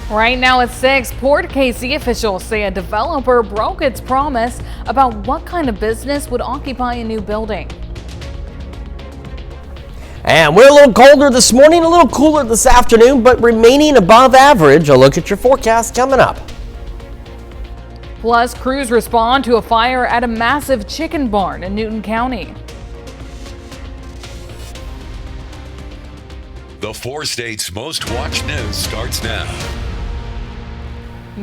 Right now at 6, Port KC officials say a developer broke its promise about what kind of business would occupy a new building. And we're a little colder this morning, a little cooler this afternoon, but remaining above average. A look at your forecast coming up. Plus, crews respond to a fire at a massive chicken barn in Newton County. The 4 states' most watched news starts now.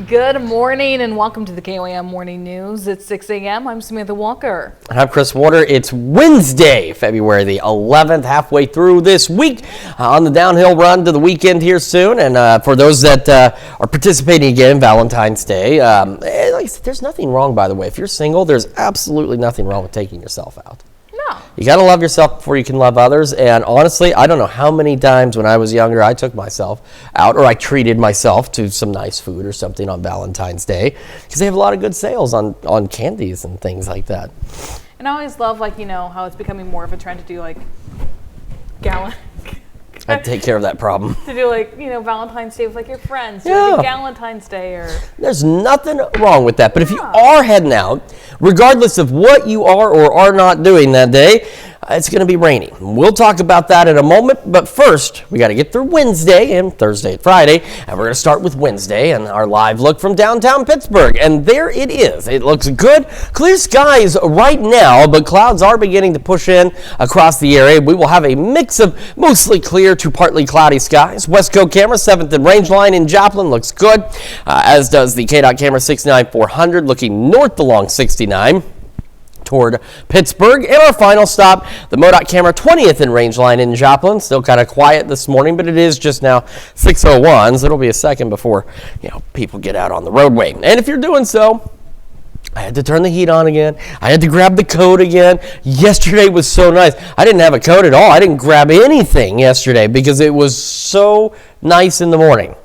Good morning and welcome to the KOAM Morning News. It's 6 a.m. I'm Samantha Walker. And I'm Chris Warder. It's Wednesday, February the 11th, halfway through this week on the downhill run to the weekend here soon. And for those that are participating again, Valentine's Day, like I said, there's nothing wrong, by the way. If you're single, there's absolutely nothing wrong with taking yourself out. No. You got to love yourself before you can love others. And honestly, I don't know how many times when I was younger I took myself out or I treated myself to some nice food or something on Valentine's Day because they have a lot of good sales on candies and things like that. And I always love, like, you know, how it's becoming more of a trend to do like I'd take care of that problem. to do like, you know, Valentine's Day with like your friends. Do Yeah. like Valentine's Day or... There's nothing wrong with that. But if you are heading out, regardless of what you are or are not doing that day, it's going to be raining. We'll talk about that in a moment. But first, we got to get through Wednesday and Thursday and Friday. And we're going to start with Wednesday and our live look from downtown Pittsburgh. And there it is. It looks good. Clear skies right now, but clouds are beginning to push in across the area. We will have a mix of mostly clear to partly cloudy skies. Westco camera, 7th and range line in Joplin looks good, as does the KDOT camera 69400 looking north along 69. Toward Pittsburgh. And our final stop, the MoDOT camera 20th in range line in Joplin. Still kind of quiet this morning, but it is just now 6:01, so it'll be a second before, you know, people get out on the roadway. And if you're doing so, I had to turn the heat on again. I had to grab the coat again. Yesterday was so nice. I didn't have a coat at all. I didn't grab anything yesterday because it was so nice in the morning.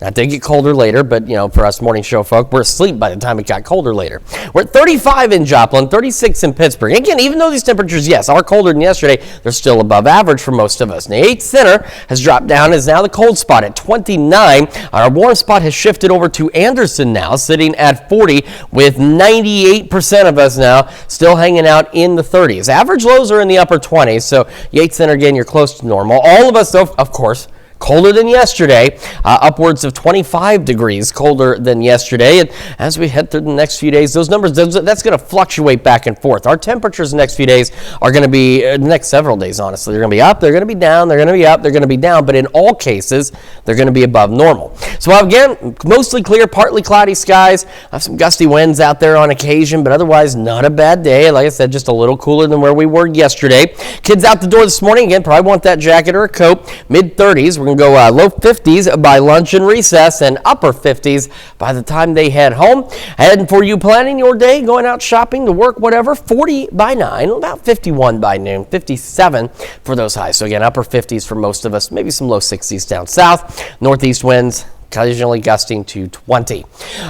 Now, it did get colder later, but, you know, for us morning show folk, we're asleep by the time it got colder later. We're at 35 in Joplin, 36 in Pittsburgh. Again, even though these temperatures, yes, are colder than yesterday, they're still above average for most of us. Now, 8th Center has dropped down, is now the cold spot at 29. Our warm spot has shifted over to Anderson now, sitting at 40, with 98% of us now still hanging out in the 30s. Average lows are in the upper 20s, so 8th Center, again, you're close to normal. All of us, though, of course, colder than yesterday, upwards of 25 degrees colder than yesterday. And as we head through the next few days, those numbers, that's going to fluctuate back and forth. Our temperatures the next few days are going to be, the next several days, honestly, they're going to be up, they're going to be down, they're going to be up, they're going to be down. But in all cases, they're going to be above normal. So again, mostly clear, partly cloudy skies. Some gusty winds out there on occasion, but otherwise not a bad day. Like I said, just a little cooler than where we were yesterday. Kids out the door this morning, again, probably want that jacket or a coat. Mid-30s, we're going to go low 50s by lunch and recess and upper 50s by the time they head home. And for you planning your day, going out shopping, to work, whatever, 40 by 9, about 51 by noon, 57 for those highs. So again, upper 50s for most of us, maybe some low 60s down south. Northeast winds occasionally gusting to 20.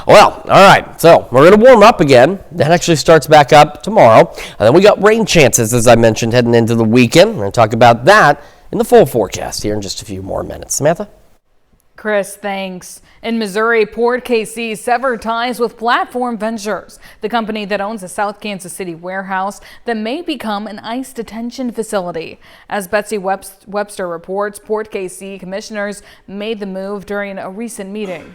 Well, all right, so we're going to warm up again. That actually starts back up tomorrow. And then we got rain chances, as I mentioned, heading into the weekend. We're going to talk about that in the full forecast here in just a few more minutes. Samantha? Chris, thanks. In Missouri, Port KC severed ties with Platform Ventures, the company that owns a South Kansas City warehouse that may become an ICE detention facility. As Betsy Webster reports, Port KC commissioners made the move during a recent meeting.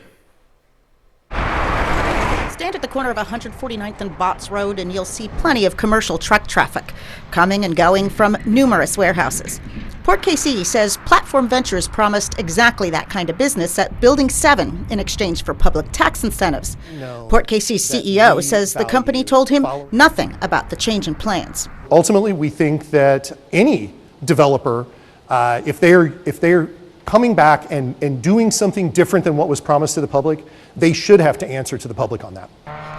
Stand at the corner of 149th and Botts Road and you'll see plenty of commercial truck traffic coming and going from numerous warehouses. Port KC says Platform Ventures promised exactly that kind of business at Building 7 in exchange for public tax incentives. Port KC's CEO says the company told him nothing about the change in plans. Ultimately, we think that any developer, if they're coming back and doing something different than what was promised to the public, they should have to answer to the public on that.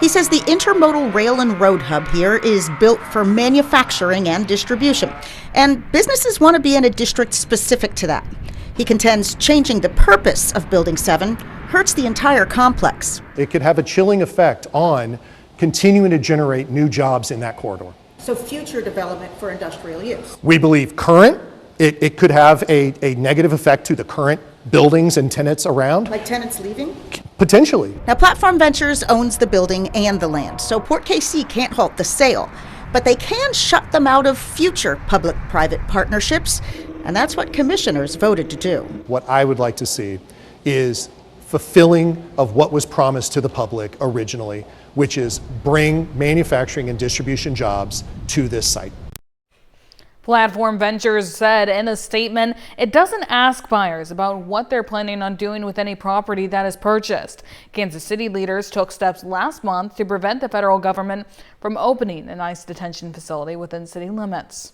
He says the intermodal rail and road hub here is built for manufacturing and distribution, and businesses want to be in a district specific to that. He contends changing the purpose of Building 7 hurts the entire complex. It could have a chilling effect on continuing to generate new jobs in that corridor. So future development for industrial use. We believe current, it could have a negative effect to the current buildings and tenants around. Like tenants leaving? Potentially. Now, Platform Ventures owns the building and the land, so Port KC can't halt the sale, but they can shut them out of future public-private partnerships, and that's what commissioners voted to do. What I would like to see is fulfilling of what was promised to the public originally, which is bring manufacturing and distribution jobs to this site. Platform Ventures said in a statement it doesn't ask buyers about what they're planning on doing with any property that is purchased. Kansas City leaders took steps last month to prevent the federal government from opening an ICE detention facility within city limits.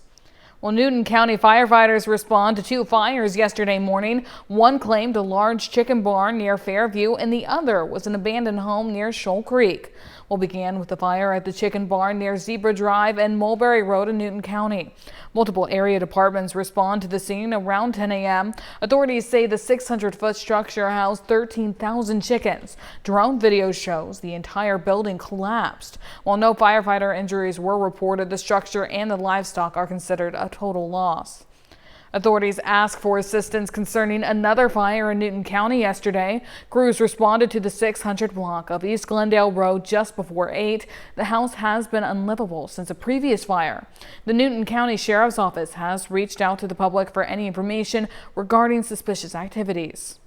Well, Newton County firefighters respond to 2 fires yesterday morning. One claimed a large chicken barn near Fairview, and the other was an abandoned home near Shoal Creek. We'll begin with the fire at the chicken barn near Zebra Drive and Mulberry Road in Newton County. Multiple area departments respond to the scene around 10 a.m. Authorities say the 600-foot structure housed 13,000 chickens. Drone video shows the entire building collapsed. While no firefighter injuries were reported, the structure and the livestock are considered a total loss. Authorities asked for assistance concerning another fire in Newton County yesterday. Crews responded to the 600 block of East Glendale Road just before 8. The house has been unlivable since a previous fire. The Newton County Sheriff's Office has reached out to the public for any information regarding suspicious activities.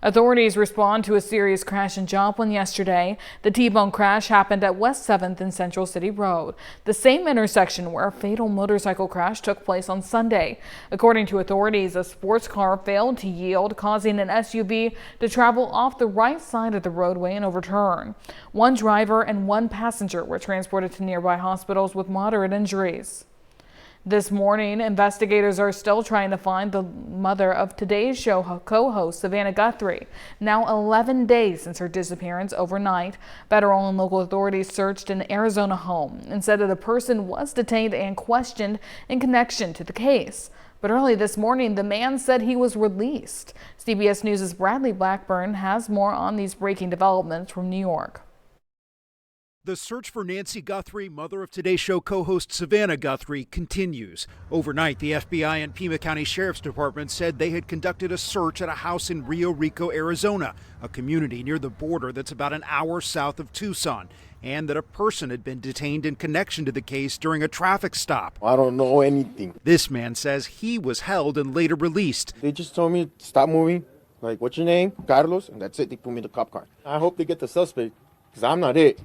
Authorities respond to a serious crash in Joplin yesterday. The T-bone crash happened at West 7th and Central City Road, the same intersection where a fatal motorcycle crash took place on Sunday. According to authorities, a sports car failed to yield, causing an SUV to travel off the right side of the roadway and overturn. 1 driver and 1 passenger were transported to nearby hospitals with moderate injuries. This morning, investigators are still trying to find the mother of Today's Show co-host Savannah Guthrie. Now 11 days since her disappearance overnight, federal and local authorities searched an Arizona home and said that a person was detained and questioned in connection to the case. But early this morning, the man said he was released. CBS News' Bradley Blackburn has more on these breaking developments from New York. The search for Nancy Guthrie, mother of Today's Show co-host Savannah Guthrie, continues. Overnight, the FBI and Pima County Sheriff's Department said they had conducted a search at a house in Rio Rico, Arizona, a community near the border that's about an hour south of Tucson, and that a person had been detained in connection to the case during a traffic stop. I don't know anything. This man says he was held and later released. They just told me to stop moving. Like, what's your name? Carlos. And that's it. They put me in the cop car. I hope they get the suspect, because I'm not it.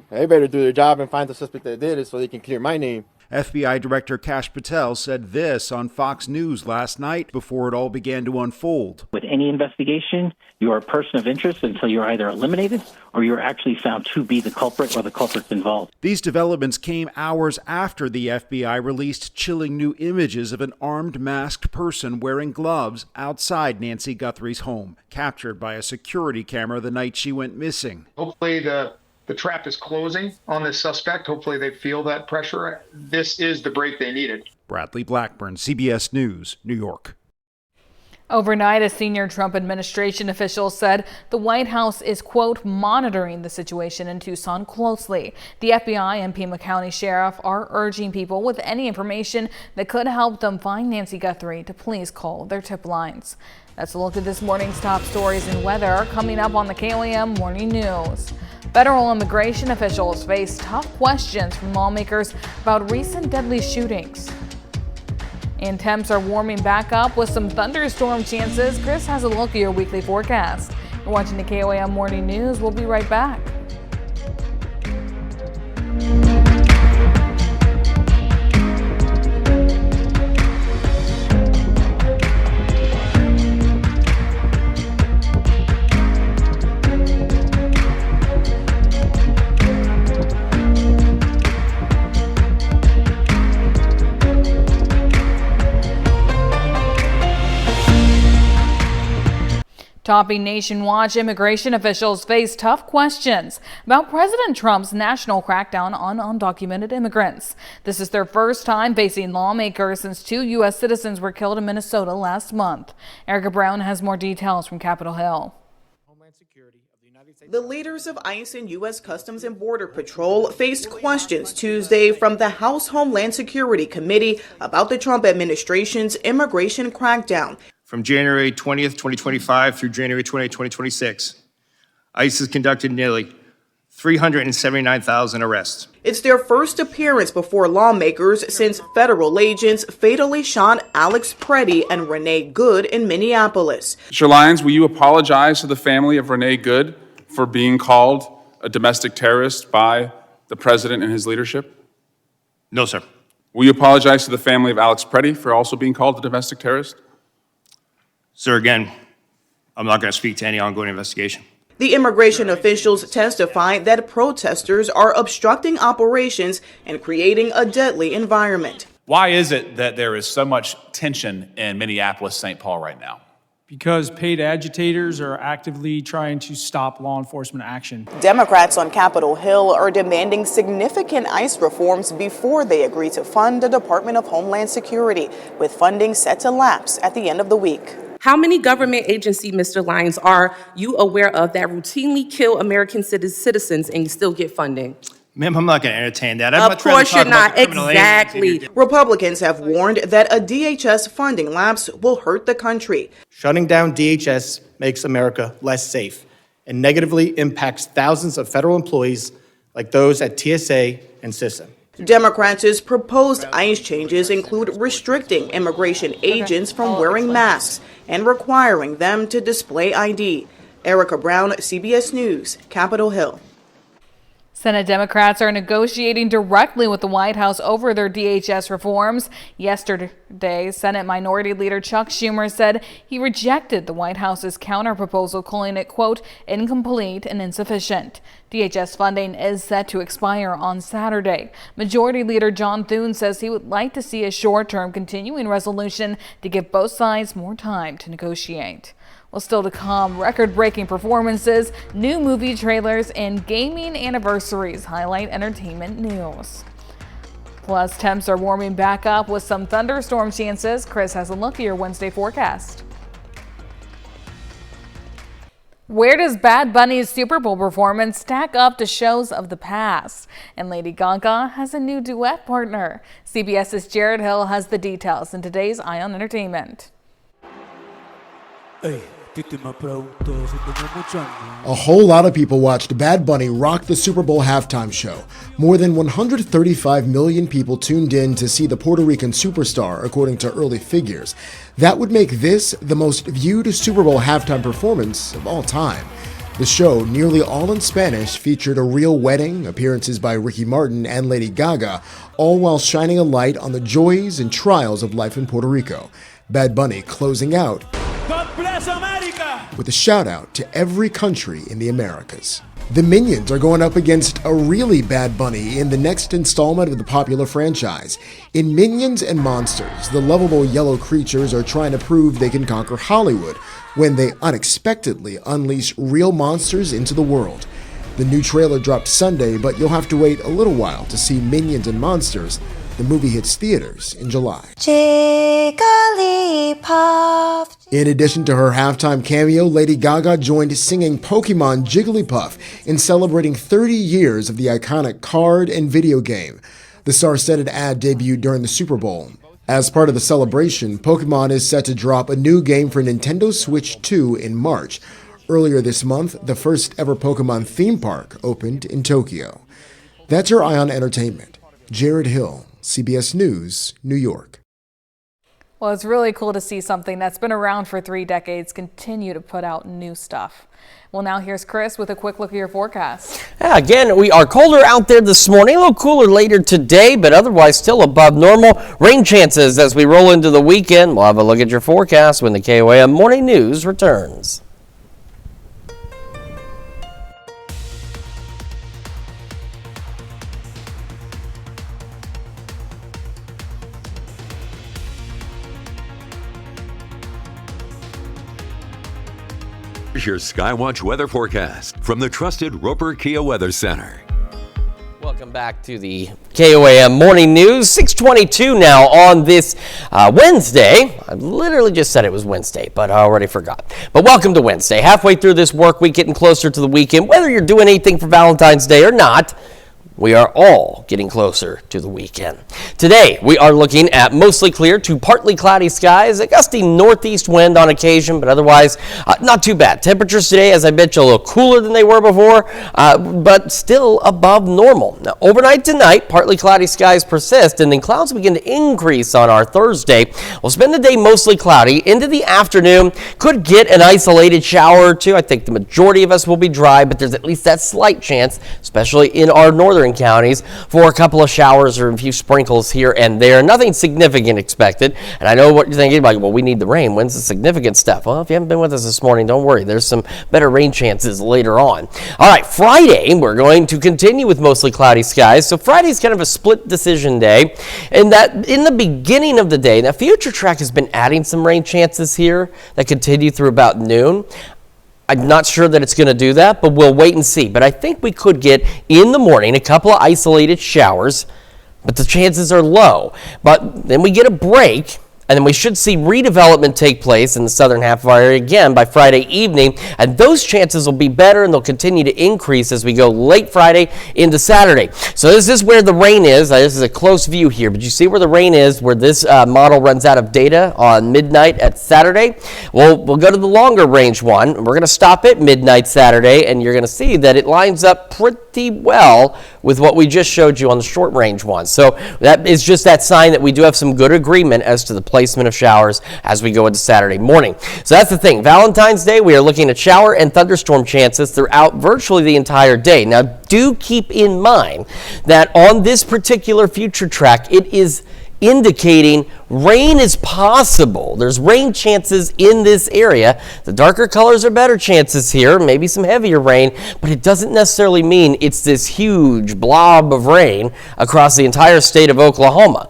They better do their job and find the suspect that did it so they can clear my name. FBI Director Kash Patel said this on Fox News last night before it all began to unfold. With any investigation, you are a person of interest until you're either eliminated or you're actually found to be the culprit or the culprits involved. These developments came hours after the FBI released chilling new images of an armed, masked person wearing gloves outside Nancy Guthrie's home, captured by a security camera the night she went missing. Hopefully the trap is closing on this suspect. Hopefully they feel that pressure. This is the break they needed. Bradley Blackburn, CBS News, New York. Overnight, a senior Trump administration official said the White House is, quote, monitoring the situation in Tucson closely. The FBI and Pima County Sheriff are urging people with any information that could help them find Nancy Guthrie to please call their tip lines. That's a look at this morning's top stories and weather coming up on the KOAM Morning News. Federal immigration officials face tough questions from lawmakers about recent deadly shootings. And temps are warming back up with some thunderstorm chances. Chris has a look at your weekly forecast. You're watching the KOAM Morning News. We'll be right back. Topping Nation Watch, immigration officials face tough questions about President Trump's national crackdown on undocumented immigrants. This is their first time facing lawmakers since 2 U.S. citizens were killed in Minnesota last month. Erica Brown has more details from Capitol Hill. The leaders of ICE and U.S. Customs and Border Patrol faced questions Tuesday from the House Homeland Security Committee about the Trump administration's immigration crackdown. from January 20th, 2025 through January 20th, 2026, ICE has conducted nearly 379,000 arrests. It's their first appearance before lawmakers since federal agents fatally shot Alex Preddy and Renee Good in Minneapolis. Mr. Lyons, will you apologize to the family of Renee Good for being called a domestic terrorist by the president and his leadership? No, sir. Will you apologize to the family of Alex Preddy for also being called a domestic terrorist? Sir, again, I'm not going to speak to any ongoing investigation. The immigration officials testified that protesters are obstructing operations and creating a deadly environment. Why is it that there is so much tension in Minneapolis, St. Paul right now? Because paid agitators are actively trying to stop law enforcement action. Democrats on Capitol Hill are demanding significant ICE reforms before they agree to fund the Department of Homeland Security, with funding set to lapse at the end of the week. How many government agencies, Mr. Lyons, are you aware of that routinely kill American citizens and you still get funding? Ma'am, I'm not going to entertain that. Of course you're not. Exactly. Republicans have warned that a DHS funding lapse will hurt the country. Shutting down DHS makes America less safe and negatively impacts thousands of federal employees like those at TSA and CISA. Democrats' proposed ICE changes include restricting immigration agents from wearing masks and requiring them to display ID. Erica Brown, CBS News, Capitol Hill. Senate Democrats are negotiating directly with the White House over their DHS reforms. Yesterday, Senate Minority Leader Chuck Schumer said he rejected the White House's counterproposal, calling it, quote, incomplete and insufficient. DHS funding is set to expire on Saturday. Majority Leader John Thune says he would like to see a short-term continuing resolution to give both sides more time to negotiate. Well, still to come, record-breaking performances, new movie trailers, and gaming anniversaries highlight entertainment news. Plus, temps are warming back up with some thunderstorm chances. Chris has a look at your Wednesday forecast. Where does Bad Bunny's Super Bowl performance stack up to shows of the past? And Lady Gaga has a new duet partner. CBS's Jared Hill has the details in today's Eye on Entertainment. A whole lot of people watched Bad Bunny rock the Super Bowl halftime show. More than 135 million people tuned in to see the Puerto Rican superstar, according to early figures. That would make this the most viewed Super Bowl halftime performance of all time. The show, nearly all in Spanish, featured a real wedding, appearances by Ricky Martin and Lady Gaga, all while shining a light on the joys and trials of life in Puerto Rico. Bad Bunny closing out with a shout out to every country in the Americas. The Minions are going up against a really Bad Bunny in the next installment of the popular franchise. In Minions and Monsters, the lovable yellow creatures are trying to prove they can conquer Hollywood when they unexpectedly unleash real monsters into the world. The new trailer dropped Sunday, but you'll have to wait a little while to see Minions and Monsters. The movie hits theaters in July. Jigglypuff. In addition to her halftime cameo, Lady Gaga joined singing Pokemon Jigglypuff in celebrating 30 years of the iconic card and video game. The star-studded ad debuted during the Super Bowl. As part of the celebration, Pokemon is set to drop a new game for Nintendo Switch 2 in March. Earlier this month, the first ever Pokemon theme park opened in Tokyo. That's your Eye on Entertainment. Jared Hill, CBS News, New York. Well, it's really cool to see something that's been around for 3 decades continue to put out new stuff. Well, now here's Chris with a quick look at your forecast. Yeah, again, we are colder out there this morning, a little cooler later today, but otherwise still above normal. Rain chances as we roll into the weekend. We'll have a look at your forecast when the KOAM Morning News returns. Here's your Skywatch weather forecast from the trusted Roper Kia Weather Center. Welcome back to the KOAM Morning News. 6:22 now on this Wednesday. I literally just said it was Wednesday, but I already forgot. But welcome to Wednesday. Halfway through this work week, getting closer to the weekend. Whether you're doing anything for Valentine's Day or not, we are all getting closer to the weekend. Today, we are looking at mostly clear to partly cloudy skies, a gusty northeast wind on occasion, but otherwise not too bad. Temperatures today, as I bet you, a little cooler than they were before, but still above normal. Now, overnight tonight, partly cloudy skies persist, and then clouds begin to increase on our Thursday. We'll spend the day mostly cloudy. Into the afternoon, could get an isolated shower or two. I think the majority of us will be dry, but there's at least that slight chance, especially in our northern counties, for a couple of showers or a few sprinkles here and there. Nothing significant expected. And I know what you're thinking, like, well, we need the rain. When's the significant stuff? Well, if you haven't been with us this morning, don't worry. There's some better rain chances later on. All right, Friday, we're going to continue with mostly cloudy skies. So Friday's kind of a split decision day. And that in the beginning of the day, now Future Track has been adding some rain chances here that continue through about noon. I'm not sure that it's going to do that, but we'll wait and see. But I think we could get in the morning a couple of isolated showers, but the chances are low. But then we get a break, and then we should see redevelopment take place in the southern half of our area again by Friday evening, and those chances will be better, and they'll continue to increase as we go late Friday into Saturday. So this is where the rain is. This is a close view here, but you see where the rain is, where this model runs out of data on midnight at Saturday. We'll go to the longer range one. We're going to stop at midnight Saturday, and you're going to see that it lines up pretty well with what we just showed you on the short range one. So that is just that sign that we do have some good agreement as to the placement of showers as we go into Saturday morning. So that's the thing. Valentine's Day, we are looking at shower and thunderstorm chances throughout virtually the entire day. Now, do keep in mind that on this particular future track, it is indicating rain is possible. There's rain chances in this area. The darker colors are better chances here, maybe some heavier rain, but it doesn't necessarily mean it's this huge blob of rain across the entire state of Oklahoma.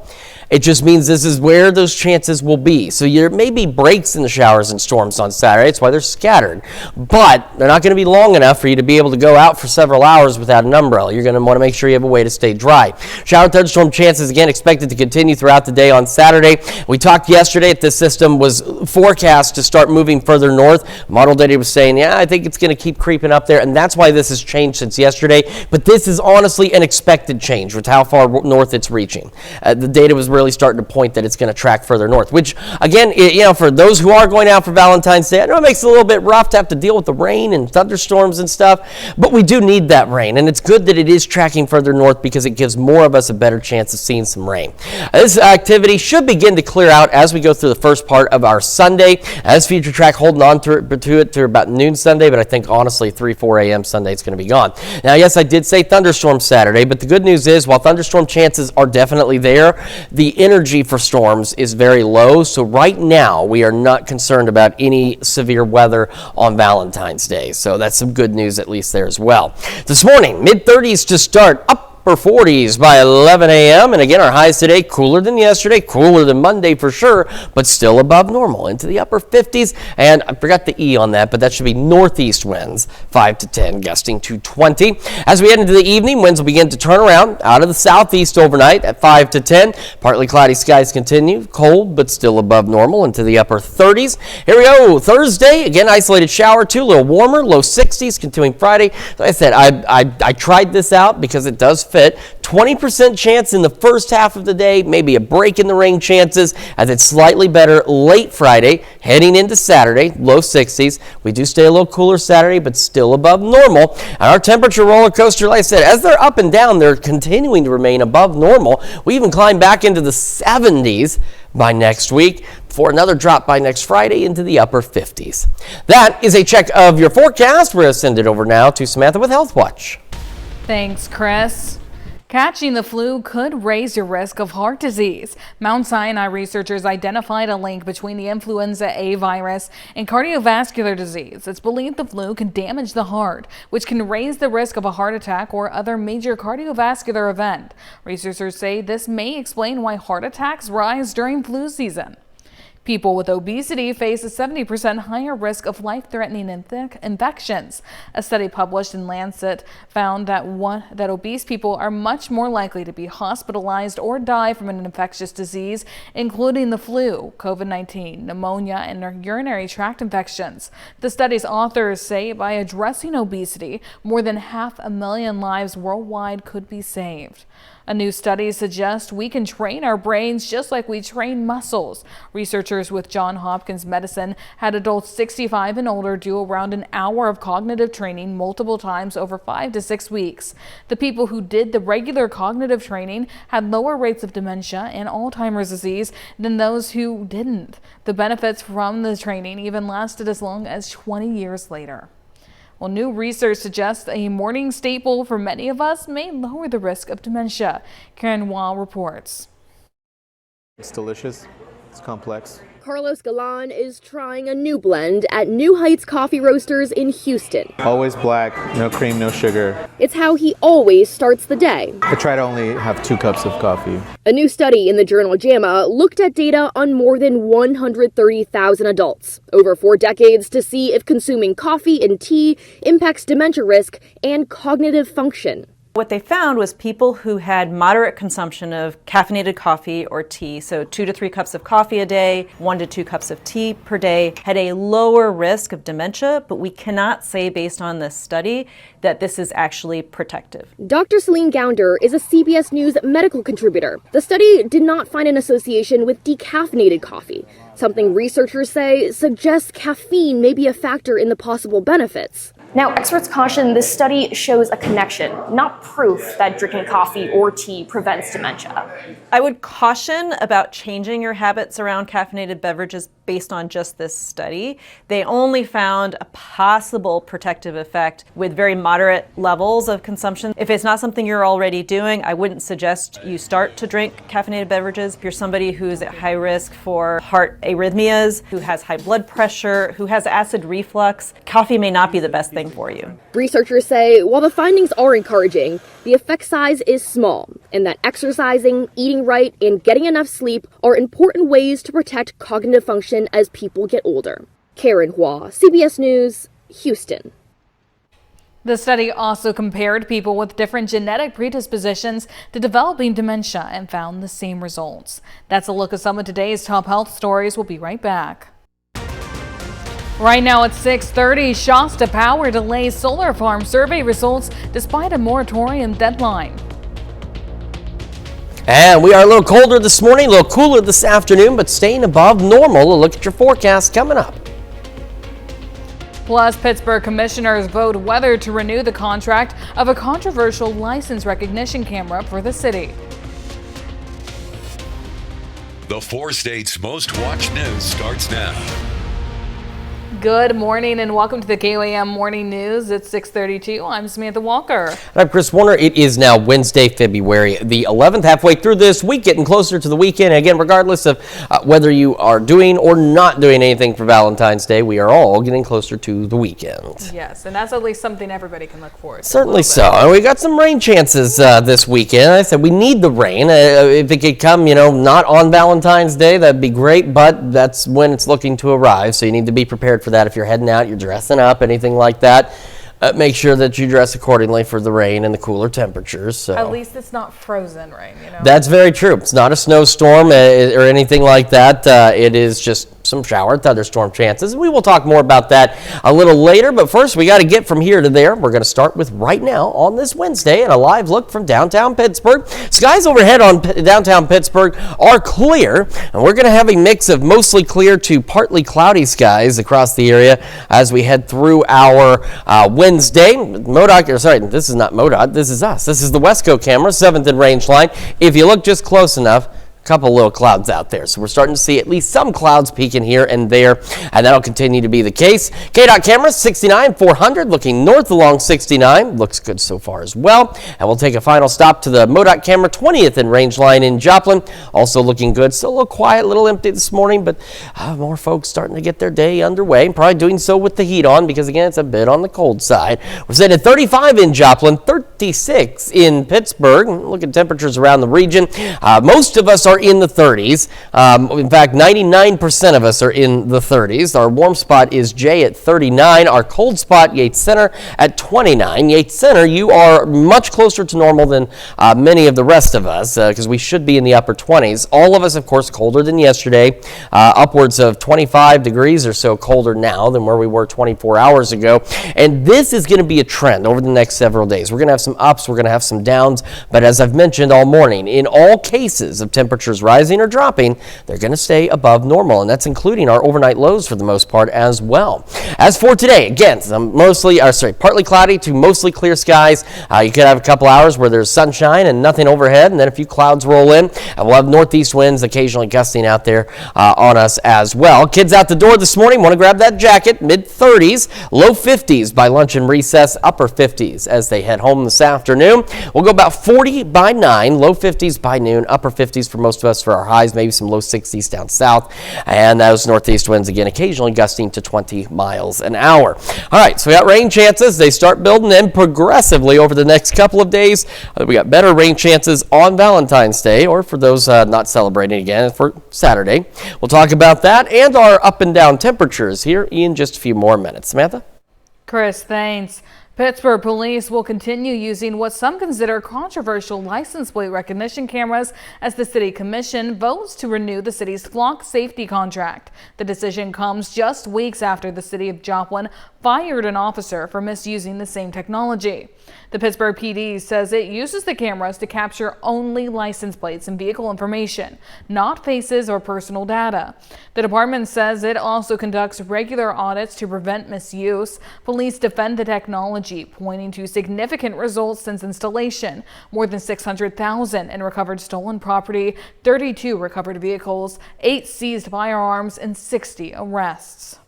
It just means this is where those chances will be. So there may be breaks in the showers and storms on Saturday. That's why they're scattered. But they're not going to be long enough for you to be able to go out for several hours without an umbrella. You're going to want to make sure you have a way to stay dry. Shower and thunderstorm chances, again, expected to continue throughout the day on Saturday. We talked yesterday that this system was forecast to start moving further north. Model data was saying, yeah, I think it's going to keep creeping up there, and that's why this has changed since yesterday. But this is honestly an expected change with how far north it's reaching. The data was really starting to point that it's going to track further north, which again, for those who are going out for Valentine's Day, I know it makes it a little bit rough to have to deal with the rain and thunderstorms and stuff, but we do need that rain, and it's good that it is tracking further north because it gives more of us a better chance of seeing some rain. This activity should begin to clear out as we go through the first part of our Sunday, as Future Track holding on to it through about noon Sunday, but I think honestly 3-4 a.m. Sunday it's going to be gone. Now, yes, I did say thunderstorm Saturday, but the good news is while thunderstorm chances are definitely there, the energy for storms is very low. So right now we are not concerned about any severe weather on Valentine's Day. So that's some good news at least there as well. This morning, mid-30s to start, upper 40s by 11 a.m. And again, our highs today, cooler than yesterday, cooler than Monday for sure, but still above normal into the upper 50s. And I forgot the E on that, but that should be northeast winds, 5 to 10, gusting to 20. As we head into the evening, winds will begin to turn around out of the southeast overnight at 5 to 10. Partly cloudy skies continue, cold, but still above normal into the upper 30s. Here we go, Thursday, again, isolated shower too, a little warmer, low 60s, continuing Friday. Like I said, I tried this out because it does fit. 20% chance in the first half of the day, maybe a break in the rain chances, as it's slightly better late Friday, heading into Saturday, low 60s. We do stay a little cooler Saturday, but still above normal. And our temperature roller coaster, like I said, as they're up and down, they're continuing to remain above normal. We even climb back into the 70s by next week, for another drop by next Friday into the upper 50s. That is a check of your forecast. We're going to send it over now to Samantha with Health Watch. Thanks, Chris. Catching the flu could raise your risk of heart disease. Mount Sinai researchers identified a link between the influenza A virus and cardiovascular disease. It's believed the flu can damage the heart, which can raise the risk of a heart attack or other major cardiovascular event. Researchers say this may explain why heart attacks rise during flu season. People with obesity face a 70% higher risk of life-threatening infections. A study published in Lancet found that obese people are much more likely to be hospitalized or die from an infectious disease, including the flu, COVID-19, pneumonia, and urinary tract infections. The study's authors say by addressing obesity, more than 500,000 lives worldwide could be saved. A new study suggests we can train our brains just like we train muscles. Researchers with Johns Hopkins Medicine had adults 65 and older do around an hour of cognitive training multiple times over 5 to 6 weeks. The people who did the regular cognitive training had lower rates of dementia and Alzheimer's disease than those who didn't. The benefits from the training even lasted as long as 20 years later. Well, new research suggests a morning staple for many of us may lower the risk of dementia. Karen Wall reports. It's delicious. It's complex. Carlos Galan is trying a new blend at New Heights Coffee Roasters in Houston. Always black, no cream, no sugar. It's how he always starts the day. I try to only have 2 cups of coffee. A new study in the journal JAMA looked at data on more than 130,000 adults over 4 decades to see if consuming coffee and tea impacts dementia risk and cognitive function. What they found was people who had moderate consumption of caffeinated coffee or tea, so 2 to 3 cups of coffee a day, 1 to 2 cups of tea per day, had a lower risk of dementia, but we cannot say based on this study that this is actually protective. Dr. Celine Gounder is a CBS News medical contributor. The study did not find an association with decaffeinated coffee, something researchers say suggests caffeine may be a factor in the possible benefits. Now, experts caution this study shows a connection, not proof that drinking coffee or tea prevents dementia. I would caution about changing your habits around caffeinated beverages based on just this study. They only found a possible protective effect with very moderate levels of consumption. If it's not something you're already doing, I wouldn't suggest you start to drink caffeinated beverages. If you're somebody who's at high risk for heart arrhythmias, who has high blood pressure, who has acid reflux, coffee may not be the best thing for you. Researchers say while the findings are encouraging, the effect size is small, and that exercising, eating right, and getting enough sleep are important ways to protect cognitive function as people get older. Karen Hua, CBS News, Houston. The study also compared people with different genetic predispositions to developing dementia and found the same results. That's a look at some of today's top health stories. We'll be right back. Right now at 6:30, Shasta Power delays solar farm survey results despite a moratorium deadline. And we are a little colder this morning, a little cooler this afternoon, but staying above normal. A look at your forecast coming up. Plus, Pittsburgh commissioners vote whether to renew the contract of a controversial license recognition camera for the city. The 4 states' most watched news starts now. Good morning and welcome to the KOAM Morning News. It's 6:32. I'm Samantha Walker. And I'm Chris Warner. It is now Wednesday, February the 11th, halfway through this week, getting closer to the weekend. Again, regardless of whether you are doing or not doing anything for Valentine's Day, we are all getting closer to the weekend. Yes, and that's at least something everybody can look forward to. Certainly so. And we got some rain chances this weekend. I said we need the rain. If it could come, not on Valentine's Day, that'd be great, but that's when it's looking to arrive, so you need to be prepared for that. If you're heading out, you're dressing up, anything like that, make sure that you dress accordingly for the rain and the cooler temperatures. So. At least it's not frozen rain, That's very true. It's not a snowstorm or anything like that. It is just some shower and thunderstorm chances. We will talk more about that a little later, but first we got to get from here to there. We're going to start with right now on this Wednesday and a live look from downtown Pittsburgh. Skies overhead on downtown Pittsburgh are clear, and we're going to have a mix of mostly clear to partly cloudy skies across the area as we head through our Wednesday. This is not MoDOT, this is us. This is the Wesco camera, 7th and range line. If you look just close enough, couple little clouds out there. So we're starting to see at least some clouds peeking here and there, and that'll continue to be the case. KDOT camera 69 400 looking north along 69. Looks good so far as well. And we'll take a final stop to the MoDOT camera 20th and range line in Joplin. Also looking good. Still a little quiet, a little empty this morning, but more folks starting to get their day underway. Probably doing so with the heat on because, again, it's a bit on the cold side. We're sitting at 35 in Joplin, 36 in Pittsburgh. Look at temperatures around the region. Most of us are in the 30s. In fact, 99% of us are in the 30s. Our warm spot is Jay at 39. Our cold spot, Yates Center, at 29. Yates Center, you are much closer to normal than many of the rest of us because we should be in the upper 20s. All of us, of course, colder than yesterday. Upwards of 25 degrees or so colder now than where we were 24 hours ago. And this is going to be a trend over the next several days. We're going to have some ups, we're going to have some downs, but as I've mentioned all morning, in all cases of temperatures rising or dropping, they're going to stay above normal, and that's including our overnight lows for the most part as well. As for today, again, partly cloudy to mostly clear skies. You could have a couple hours where there's sunshine and nothing overhead, and then a few clouds roll in, and we'll have northeast winds occasionally gusting out there on us as well. Kids out the door this morning, want to grab that jacket, mid-30s, low 50s by lunch and recess, upper 50s as they head home this afternoon. We'll go about 40 by 9, low 50s by noon, upper 50s for most of us for our highs, maybe some low 60s down south, and those northeast winds again occasionally gusting to 20 miles an hour. All right, so we got rain chances. They start building in progressively over the next couple of days. We got better rain chances on Valentine's Day, or for those not celebrating again, for Saturday. We'll talk about that and our up and down temperatures here in just a few more minutes. Samantha? Chris, thanks. Pittsburgh police will continue using what some consider controversial license plate recognition cameras as the city commission votes to renew the city's flock safety contract. The decision comes just weeks after the city of Joplin fired an officer for misusing the same technology. The Pittsburgh PD says it uses the cameras to capture only license plates and vehicle information, not faces or personal data. The department says it also conducts regular audits to prevent misuse. Police defend the technology, pointing to significant results since installation. More than $600,000 in recovered stolen property, 32 recovered vehicles, 8 seized firearms, and 60 arrests.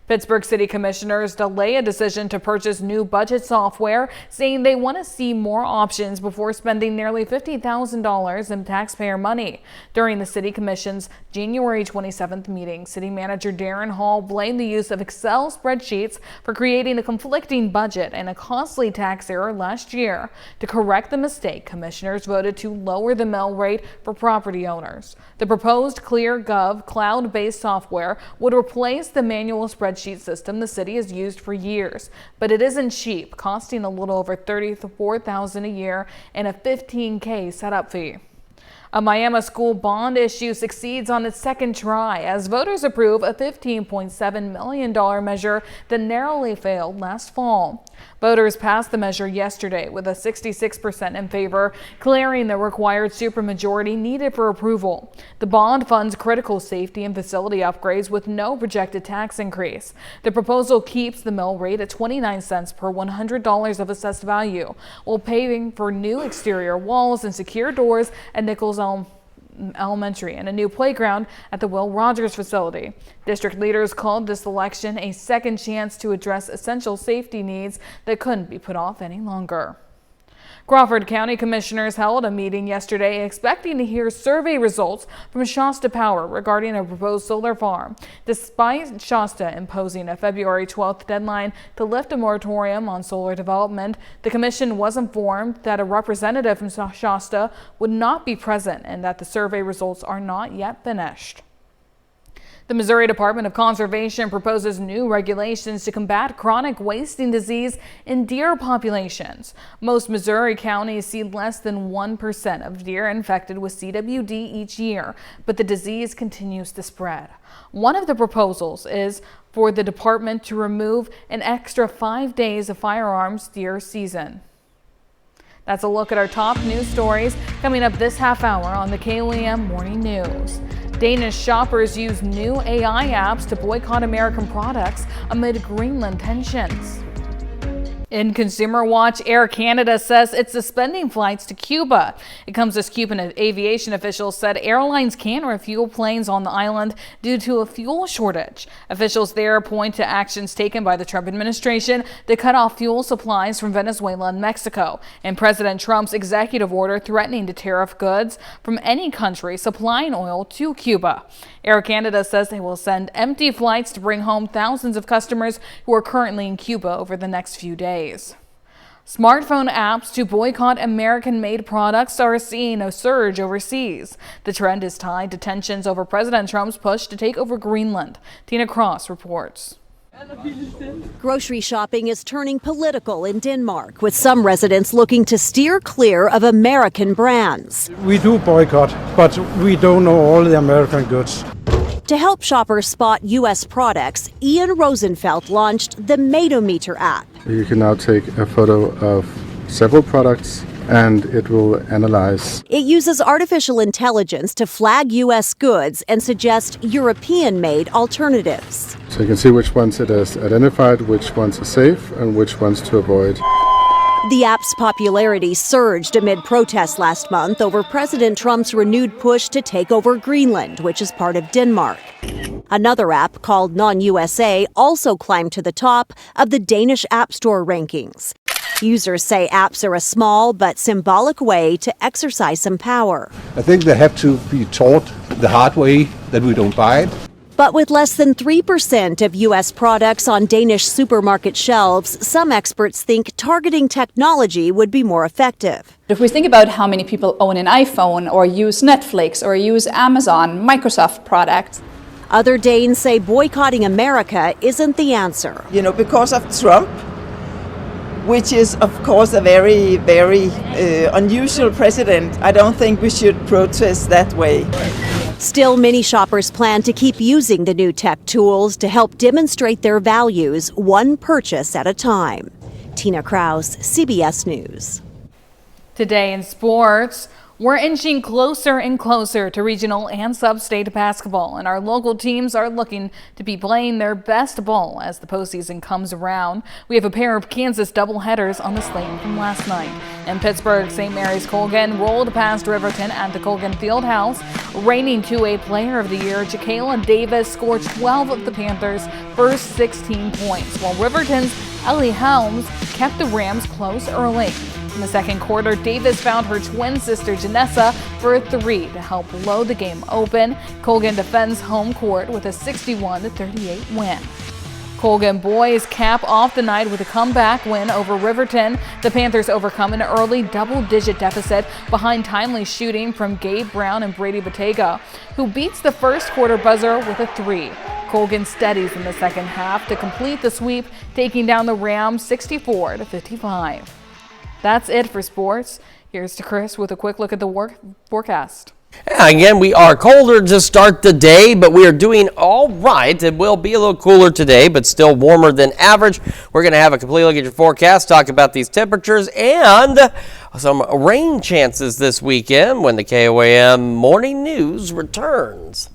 Pittsburgh City Commissioners delay a decision to purchase new budget software, saying they want to see more options before spending nearly $50,000 in taxpayer money. During the City Commission's January 27th meeting, City Manager Darren Hall blamed the use of Excel spreadsheets for creating a conflicting budget and a costly tax error last year. To correct the mistake, commissioners voted to lower the mill rate for property owners. The proposed ClearGov cloud-based software would replace the manual spreadsheet system the city has used for years, but it isn't cheap, costing a little over $34,000 a year and a $15,000 setup fee. A Miami school bond issue succeeds on its second try as voters approve a $15.7 million measure that narrowly failed last fall. Voters passed the measure yesterday with a 66% in favor, clearing the required supermajority needed for approval. The bond funds critical safety and facility upgrades with no projected tax increase. The proposal keeps the mill rate at 29 cents per $100 of assessed value, while paving for new exterior walls and secure doors at Nichols Elementary and a new playground at the Will Rogers facility. District leaders called this election a second chance to address essential safety needs that couldn't be put off any longer. Crawford County Commissioners held a meeting yesterday expecting to hear survey results from Shasta Power regarding a proposed solar farm. Despite Shasta imposing a February 12th deadline to lift a moratorium on solar development, the commission was informed that a representative from Shasta would not be present and that the survey results are not yet finished. The Missouri Department of Conservation proposes new regulations to combat chronic wasting disease in deer populations. Most Missouri counties see less than 1% of deer infected with CWD each year, but the disease continues to spread. One of the proposals is for the department to remove an extra 5 days of firearms deer season. That's a look at our top news stories coming up this half hour on the KOAM Morning News. Danish shoppers use new AI apps to boycott American products amid Greenland tensions. In Consumer Watch, Air Canada says it's suspending flights to Cuba. It comes as Cuban aviation officials said airlines can't refuel planes on the island due to a fuel shortage. Officials there point to actions taken by the Trump administration to cut off fuel supplies from Venezuela and Mexico, and President Trump's executive order threatening to tariff goods from any country supplying oil to Cuba. Air Canada says they will send empty flights to bring home thousands of customers who are currently in Cuba over the next few days. Smartphone apps to boycott American-made products are seeing a surge overseas. The trend is tied to tensions over President Trump's push to take over Greenland. Tina Cross reports. Grocery shopping is turning political in Denmark, with some residents looking to steer clear of American brands. We do boycott, but we don't know all the American goods. To help shoppers spot U.S. products, Ian Rosenfeld launched the Matometer app. You can now take a photo of several products and it will analyze. It uses artificial intelligence to flag U.S. goods and suggest European-made alternatives. So you can see which ones it has identified, which ones are safe, and which ones to avoid. The app's popularity surged amid protests last month over President Trump's renewed push to take over Greenland, which is part of Denmark. Another app called Non-USA also climbed to the top of the Danish App Store rankings. Users say apps are a small but symbolic way to exercise some power. I think they have to be taught the hard way that we don't buy it. But with less than 3% of U.S. products on Danish supermarket shelves, some experts think targeting technology would be more effective. If we think about how many people own an iPhone or use Netflix or use Amazon, Microsoft products. Other Danes say boycotting America isn't the answer. You know, because of Trump, which is, of course, a very, very unusual president, I don't think we should protest that way. Still, many shoppers plan to keep using the new tech tools to help demonstrate their values, one purchase at a time. Tina Kraus, CBS News. Today in sports, we're inching closer and closer to regional and sub-state basketball, and our local teams are looking to be playing their best ball as the postseason comes around. We have a pair of Kansas doubleheaders on the slate from last night. In Pittsburgh, St. Mary's Colgan rolled past Riverton at the Colgan Fieldhouse. Reigning 2A Player of the Year, Jacayla Davis scored 12 of the Panthers' first 16 points, while Riverton's Ellie Helms kept the Rams close early. In the second quarter, Davis found her twin sister Janessa for a three to help blow the game open. Colgan defends home court with a 61-38 win. Colgan boys cap off the night with a comeback win over Riverton. The Panthers overcome an early double-digit deficit behind timely shooting from Gabe Brown and Brady Bottega, who beats the first quarter buzzer with a three. Colgan steadies in the second half to complete the sweep, taking down the Rams 64-55. That's it for sports. Here's to Chris with a quick look at the forecast. Yeah, again, we are colder to start the day, but we are doing all right. It will be a little cooler today, but still warmer than average. We're going to have a complete look at your forecast, talk about these temperatures, and some rain chances this weekend when the KOAM Morning News returns.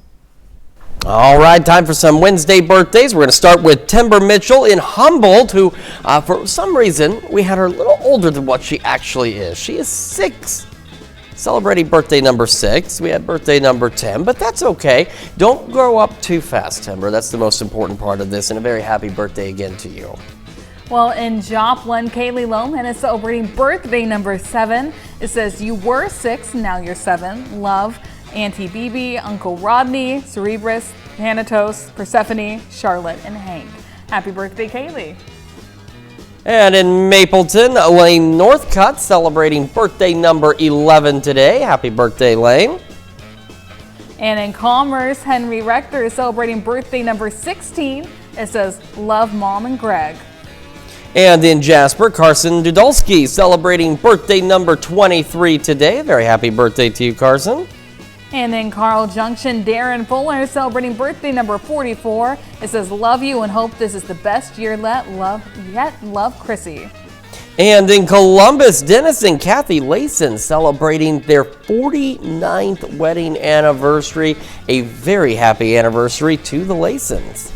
All right, time for some Wednesday birthdays. We're going to start with Timber Mitchell in Humboldt, who, for some reason, we had her a little older than what she actually is. She is 6, celebrating birthday number 6. We had birthday number 10, but that's okay. Don't grow up too fast, Timber. That's the most important part of this, and a very happy birthday again to you. Well, in Joplin, Kaylee Lohman is celebrating birthday number 7. It says, you were 6, now you're 7. Love. Auntie Bibi, Uncle Rodney, Cerebrus, Thanatos, Persephone, Charlotte, and Hank. Happy birthday, Kaylee. And in Mapleton, Elaine Northcutt celebrating birthday number 11 today. Happy birthday, Elaine. And in Commerce, Henry Rector is celebrating birthday number 16. It says, love Mom and Greg. And in Jasper, Carson Dudulski celebrating birthday number 23 today. Very happy birthday to you, Carson. And in Carl Junction, Darren Fuller is celebrating birthday number 44. It says, love you and hope this is the best year yet. Love Chrissy. And in Columbus, Dennis and Kathy Layson celebrating their 49th wedding anniversary. A very happy anniversary to the Laysons.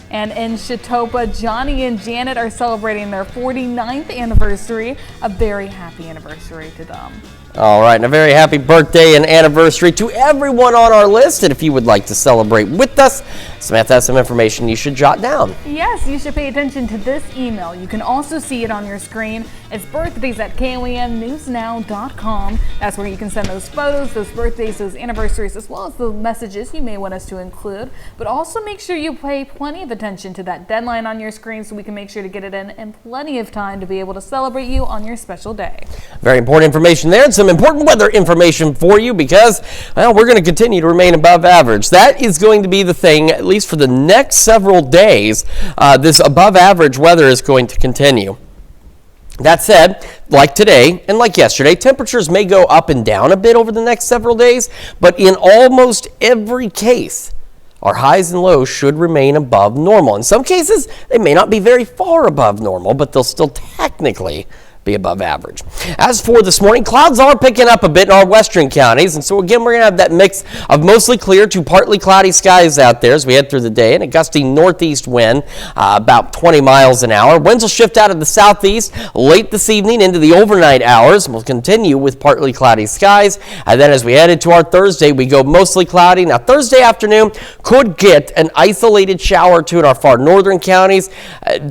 And in Chautauqua, Johnny and Janet are celebrating their 49th anniversary. A very happy anniversary to them. All right, and a very happy birthday and anniversary to everyone on our list. And if you would like to celebrate with us, Samantha has some information you should jot down. Yes, you should pay attention to this email. You can also see it on your screen. It's birthdays@koamnewsnow.com. That's where you can send those photos, those birthdays, those anniversaries, as well as the messages you may want us to include. But also make sure you pay plenty of attention attention to that deadline on your screen so we can make sure to get it in plenty of time to be able to celebrate you on your special day. Very important information there, and some important weather information for you because, well, we're going to continue to remain above average. That is going to be the thing, at least for the next several days. This above average weather is going to continue. That said, like today and like yesterday, temperatures may go up and down a bit over the next several days, but in almost every case, our highs and lows should remain above normal. In some cases, they may not be very far above normal, but they'll still technically be above average. As for this morning, clouds are picking up a bit in our western counties, and so again, we're going to have that mix of mostly clear to partly cloudy skies out there as we head through the day, and a gusty northeast wind, about 20 miles an hour. Winds will shift out of the southeast late this evening into the overnight hours, and we'll continue with partly cloudy skies. And then as we head into our Thursday, we go mostly cloudy. Now, Thursday afternoon could get an isolated shower or two in our far northern counties.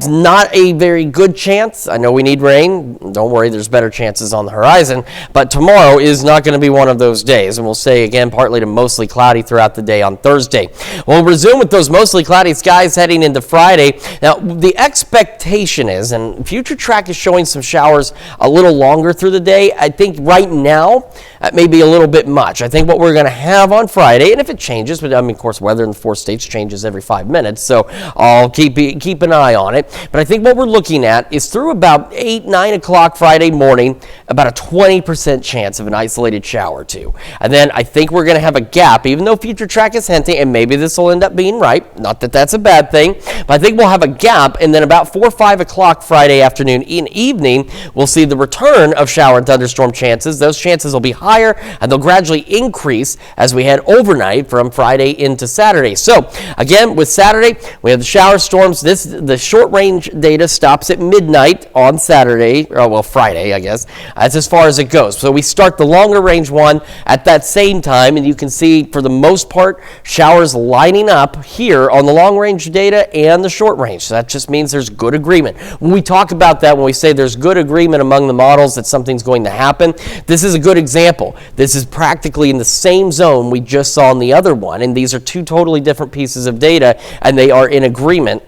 Not a very good chance. I know we need rain. Don't worry, there's better chances on the horizon, but tomorrow is not going to be one of those days, and we'll say again partly to mostly cloudy throughout the day on Thursday. We'll resume with those mostly cloudy skies heading into Friday. Now, the expectation is, and Future Track is showing some showers a little longer through the day. I think right now that may be a little bit much. I think what we're going to have on Friday, and if it changes, but I mean, of course, weather in the 4 states changes every 5 minutes, so I'll keep an eye on it. But I think what we're looking at is through about 8, 9 o'clock Friday morning, about a 20% chance of an isolated shower or two. And then I think we're going to have a gap, even though Future Track is hinting, and maybe this will end up being right, not that that's a bad thing, but I think we'll have a gap, and then about 4 or 5 o'clock Friday afternoon and evening, we'll see the return of shower and thunderstorm chances. Those chances will be higher, and they'll gradually increase as we head overnight from Friday into Saturday. So, again, with Saturday, we have the shower storms. The short-range data stops at midnight on Saturday, Friday, I guess. That's as far as it goes. So we start the longer range one at that same time, and you can see for the most part showers lining up here on the long range data and the short range. So that just means there's good agreement. When we talk about that, when we say there's good agreement among the models that something's going to happen, this is a good example. This is practically in the same zone we just saw in the other one, and these are two totally different pieces of data, and they are in agreement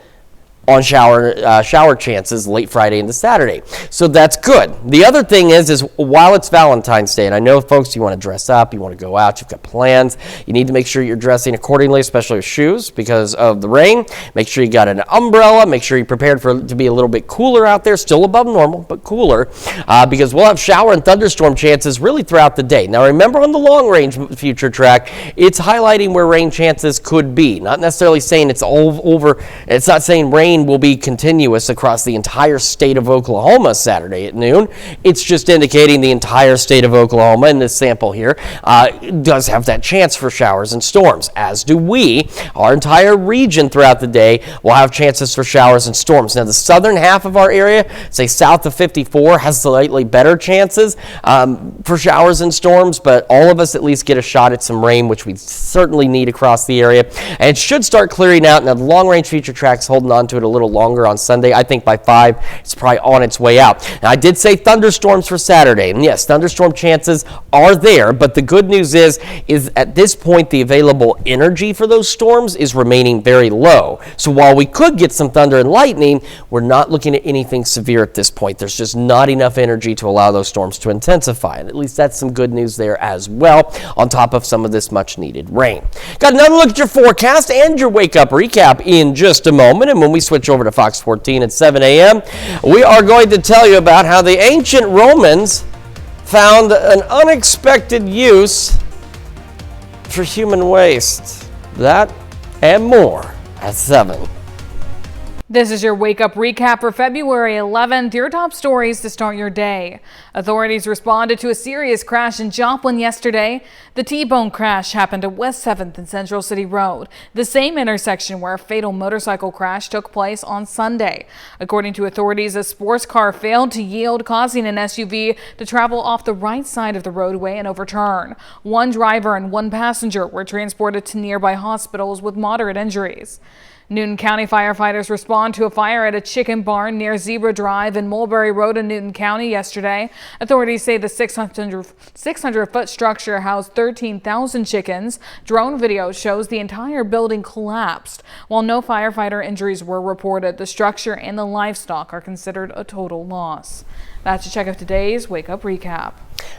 on shower chances late Friday into Saturday. So that's good. The other thing is while it's Valentine's Day, and I know, folks, you want to dress up, you want to go out, you've got plans, you need to make sure you're dressing accordingly, especially with shoes because of the rain. Make sure you got an umbrella. Make sure you're prepared for it to be a little bit cooler out there, still above normal, but cooler, because we'll have shower and thunderstorm chances really throughout the day. Now, remember on the long-range Future Track, it's highlighting where rain chances could be, not necessarily saying it's all over. It's not saying rain will be continuous across the entire state of Oklahoma Saturday at noon. It's just indicating the entire state of Oklahoma in this sample here does have that chance for showers and storms, as do we. Our entire region throughout the day will have chances for showers and storms. Now, the southern half of our area, say south of 54, has slightly better chances for showers and storms, but all of us at least get a shot at some rain, which we certainly need across the area. And it should start clearing out. Now, the long-range Future Track's holding on to it a little longer on Sunday. I think by 5, it's probably on its way out. Now, I did say thunderstorms for Saturday, and yes, thunderstorm chances are there, but the good news is at this point, the available energy for those storms is remaining very low. So while we could get some thunder and lightning, we're not looking at anything severe at this point. There's just not enough energy to allow those storms to intensify, and at least that's some good news there as well, on top of some of this much-needed rain. Got another look at your forecast and your wake-up recap in just a moment, and when we switch over to Fox 14 at 7 a.m., we are going to tell you about how the ancient Romans found an unexpected use for human waste. That and more at 7. This is your Wake Up Recap for February 11th, your top stories to start your day. Authorities responded to a serious crash in Joplin yesterday. The T-bone crash happened at West 7th and Central City Road, the same intersection where a fatal motorcycle crash took place on Sunday. According to authorities, a sports car failed to yield, causing an SUV to travel off the right side of the roadway and overturn. One driver and one passenger were transported to nearby hospitals with moderate injuries. Newton County firefighters respond to a fire at a chicken barn near Zebra Drive and Mulberry Road in Newton County yesterday. Authorities say the 600-foot structure housed 13,000 chickens. Drone video shows the entire building collapsed. While no firefighter injuries were reported, the structure and the livestock are considered a total loss. That's a check of today's Wake Up Recap.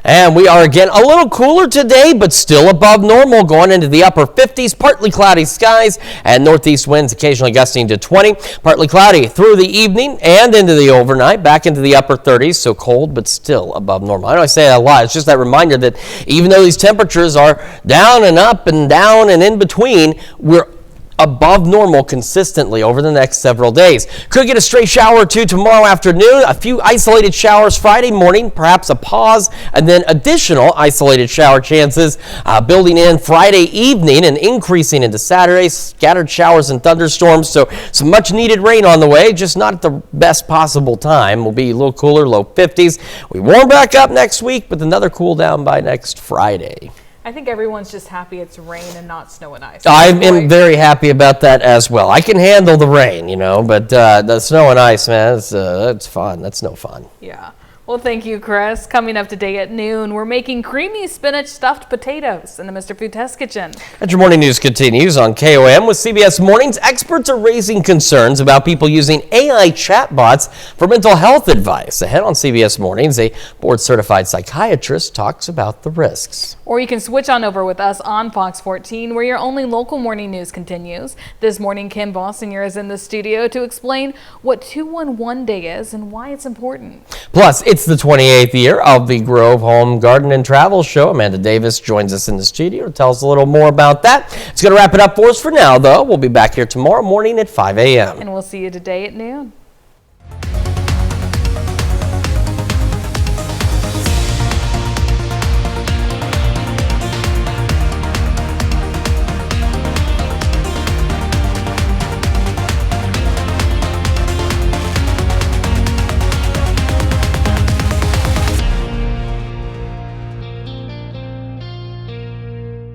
And we are again a little cooler today, but still above normal, going into the upper 50s, partly cloudy skies and northeast winds occasionally gusting to 20. Partly cloudy through the evening and into the overnight, back into the upper 30s, so cold, but still above normal. I know I say that a lot. It's just that reminder that even though these temperatures are down and up and down and in between, we're above normal consistently over the next several days. Could get a stray shower or two tomorrow afternoon, a few isolated showers Friday morning, perhaps a pause, and then additional isolated shower chances building in Friday evening and increasing into Saturday. Scattered showers and thunderstorms, so some much needed rain on the way, just not at the best possible time. Will be a little cooler, low 50s. We warm back up next week with another cool down by next Friday. I think everyone's just happy it's rain and not snow and ice. I am very happy about that as well. I can handle the rain, but the snow and ice, man, that's fun. That's no fun. Yeah. Well, thank you, Chris. Coming up today at noon, we're making creamy spinach stuffed potatoes in the Mr. Food Test Kitchen. And your morning news continues on KOM with CBS Mornings. Experts are raising concerns about people using AI chatbots for mental health advice. Ahead on CBS Mornings, a board-certified psychiatrist talks about the risks. Or you can switch on over with us on Fox 14, where your only local morning news continues. This morning, Kim Bossinger is in the studio to explain what 211 Day is and why it's important. Plus, it's the 28th year of the Grove Home Garden and Travel Show. Amanda Davis joins us in the studio to tell us a little more about that. It's going to wrap it up for us for now, though. We'll be back here tomorrow morning at 5 a.m. And we'll see you today at noon.